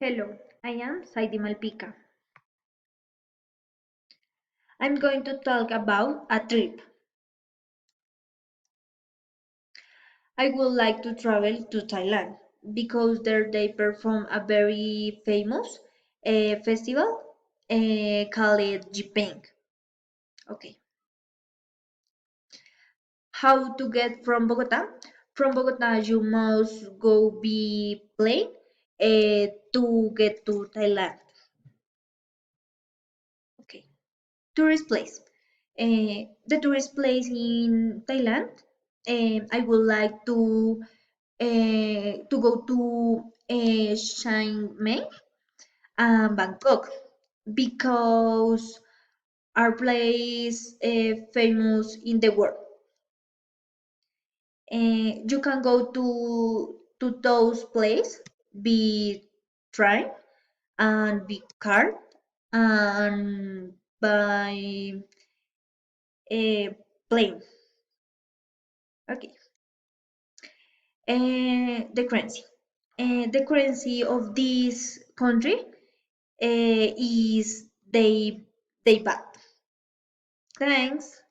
Hello, I am Saidi Malpica. I'm going to talk about a trip. I would like to travel to Thailand because there they perform a very famous festival called Jipeng. Okay. How to get from Bogota? From Bogota, you must go by plane to get to Thailand. Okay. Tourist place. The tourist place in Thailand. I would like to go to Chiang Mai and Bangkok because our place famous in the world. You can go to those places, be train and be car and by a plane. Okay. The currency of this country is they baht. Thanks.